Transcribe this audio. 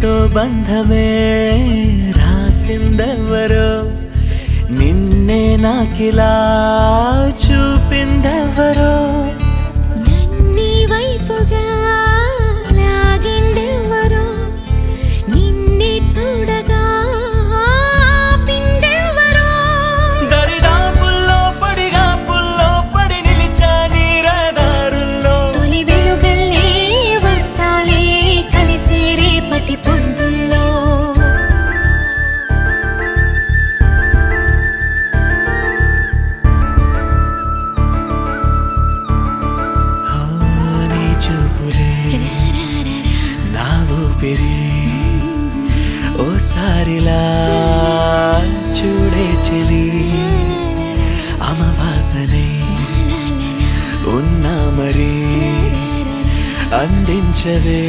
నాతో బంధమే రాసిందెవరో నిన్నే నాకిలా చూపిందెవరో నన్నీ వైపుగా లాగిందెవరో నిన్నే చూడగా ఆపిందెవరో దరిదాపుల్లో పడి నిలిచా నీ రహదారుల్లో తొలి వెలుగల్లే వస్తాలే కలిసే రేపటి పొద్దుల్లో నీ చూపులే నా ఊపిరి ఓసారిలా చూడే చెలి అమవాసనే ఉన్నా మరి అందించవే